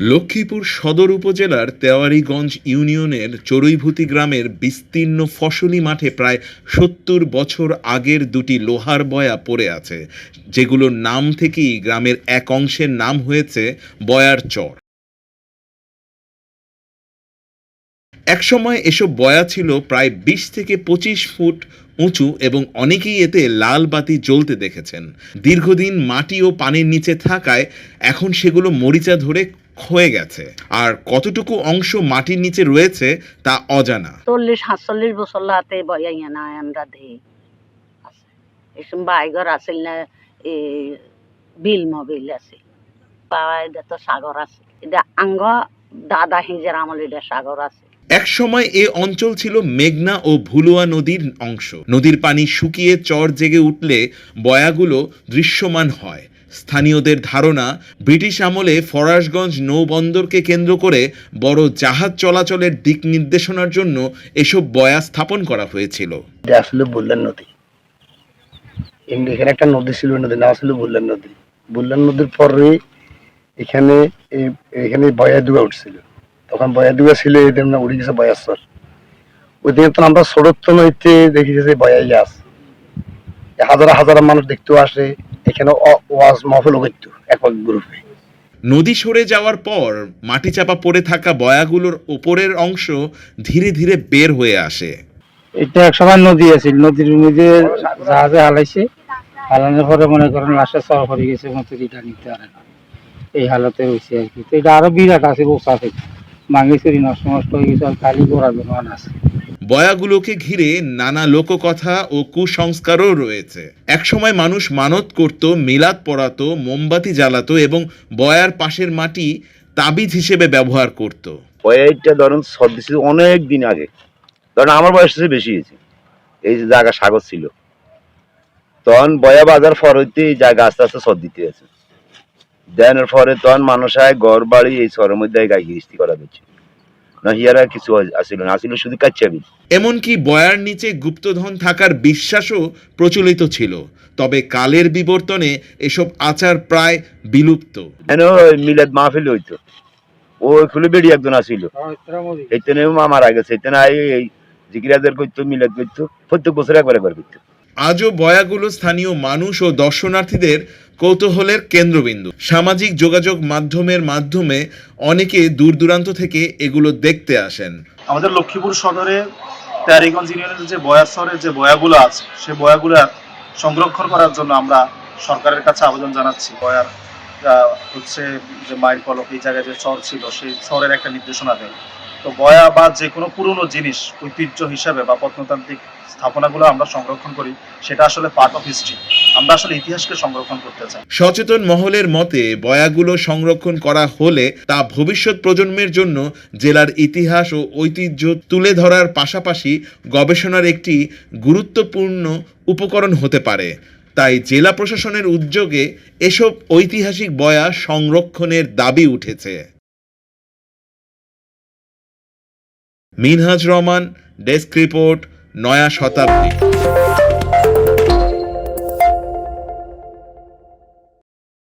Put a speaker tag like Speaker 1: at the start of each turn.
Speaker 1: লক্ষ্মীপুর সদর উপজেলার তেওয়ারীগঞ্জ ইউনিয়নের চড়ুইভূতি গ্রামের বিস্তীর্ণ ফসলি মাঠে প্রায় ৭০ বছর আগের দুটি লোহার বয়া পড়ে আছে, যেগুলোর নাম থেকেই গ্রামের এক অংশের নাম হয়েছে বয়ার চর। একসময় এসব বয়া ছিল প্রায় ২০ থেকে ২৫ ফুট উঁচু এবং অনেকেই এতে লাল বাতি জ্বলতে দেখেছেন। দীর্ঘদিন মাটি ও পানির নিচে থাকায় এখন সেগুলো মরিচা ধরে ক্ষয়ে গেছে, আর কতটুকু অংশ মাটির নিচে রয়েছে তা অজানা।
Speaker 2: ৪০-৪৭ বছর লাতে বয়াইয়া না আমরা দেই এসব বাইগর আছিল না, বিল মবিল আছে পাওয়া, এটা তো সাগর আছে, এটা আঙ্গ দাদা হিজের আমল, এটা সাগর আছে।
Speaker 1: এক সময় এ অঞ্চল ছিল মেঘনা ও ভুলুয়া নদীর অংশ। নদীর পানি শুকিয়ে চর জেগে উঠলে বয়াগুলো দৃশ্যমান হয়। স্থানীয়দের ধারণা, ব্রিটিশ আমলে ফরাশগঞ্জ নৌবন্দরকে কেন্দ্র করে বড় জাহাজ চলাচলের দিক নির্দেশনার জন্য এসব বয়া স্থাপন করা হয়েছিল।
Speaker 3: এটা আসলে বুল্লান নদী। এখানে একটা নদী ছিল, নদী নাম ছিল বুল্লান নদী। বুল্লান নদীর পরে এখানে এখানে বয়া ডুবা উঠছিল। তখন বয়া ডুবা ছিল, এদের না উড়ে গেছে বয়াসর। ওইদিকে তো আমরা ষড়ত্তন হইতে দেখি যে বয়াই গাছ, হাজার হাজার মানুষ দেখতেও আসে। এখানে ওয়াজ মহফিল করতো এক গ্রুপে।
Speaker 1: নদী সরে যাওয়ার পর মাটি চাপা পড়ে থাকা বয়াগুলোর উপরের অংশ ধীরে ধীরে বের হয়ে আসে।
Speaker 4: এটা এক সময় নদী আছে, নদীর মধ্যে জাহাজে হালাইছে, হালানোর পরে মনে করেন লাশে চর পড়ে গেছে, মতো এটা নিতে পারে না, এই হালতে হয়েছে আর কি। তো এটা আরো বিরাট আছে, বসা থেকে ভাঙি চুরি নষ্ট নষ্ট হয়ে গেছে, আর খালি গোড়া জমান আছে।
Speaker 1: বয়াগুলোকে ঘিরে নানা লোককথা ও কুসংস্কারও রয়েছে। একসময় মানুষ মানত করত, মিলাদ পড়াতো, মোমবাতি জ্বালাতো এবং বয়ার পাশের মাটি তাবিজ হিসেবে ব্যবহার করত।
Speaker 5: বয়াইটা ধরুন সর্দি ছিল অনেক দিন আগে, ধরুন আমার বয়স বেশি হয়েছে। এই যে জায়গা সাগর ছিল, তখন বয়া বাজার পর হইতে এই জায়গা আস্তে আস্তে সর্দিতে আছে। দেনের পরে তখন মানুষ আয় ঘর বাড়ি এই শহরের মধ্যে গাই গিরিস্তি করা হচ্ছে না, হিয়ারা কিছু আসিল না, আসিল শুধু কাচ্চাবি।
Speaker 1: এমনকি বয়ার নিচে গুপ্তধন থাকার বিশ্বাসও প্রচলিত ছিল। তবে কালের বিবর্তনে এসব আচার প্রায় বিলুপ্ত।
Speaker 5: মিলাদ মাহফিল হইতো, ও খুলে বেড়ি একজন আসিল, এইখানে মারা গেছে, এইখানে এই জিকিরাদের করতো, মিলাদ করতো, প্রত্যেক বছর একবার একবার করতো।
Speaker 1: আজও বয়াগুলো স্থানীয় মানুষ ও দর্শনার্থীদের কৌতূহলের কেন্দ্রবিন্দু। সামাজিক যোগাযোগ মাধ্যমে অনেকে দূর দূরান্ত থেকে এগুলো দেখতে আসেন।
Speaker 6: আমাদের লক্ষ্মীপুর সদরে তেওয়ারীগঞ্জ ইউনিয়নের যে বয়াসরের যে বয়াগুলো আছে, সে বয়াগুলো সংরক্ষণ করার জন্য আমরা সরকারের কাছে আবেদন জানাচ্ছি। বয়ার হচ্ছে যে মাইল ফলক, এই জায়গায় যে চর ছিল, সেই চরের একটা নির্দেশনা দেয়। তো বয়া বা যে কোনো পুরনো জিনিস ঐতিহ্য হিসাবে বা প্রত্নতান্ত্রিক স্থাপনাগুলো আমরা সংরক্ষণ করি, সেটা আসলে পার্ট অফ হিস্ট্রি। আমরা আসলে ইতিহাসকে সংরক্ষণ করতে চাই।
Speaker 1: সচেতন মহলের মতে, বয়াগুলো সংরক্ষণ করা হলে তা ভবিষ্যৎ প্রজন্মের জন্য জেলার ইতিহাস ও ঐতিহ্য তুলে ধরার পাশাপাশি গবেষণার একটি গুরুত্বপূর্ণ উপকরণ হতে পারে। তাই জেলা প্রশাসনের উদ্যোগে এসব ঐতিহাসিক বয়া সংরক্ষণের দাবি উঠেছে। মিনহাজ রহমান, ডেস্ক রিপোর্ট, নয়া শতাব্দী।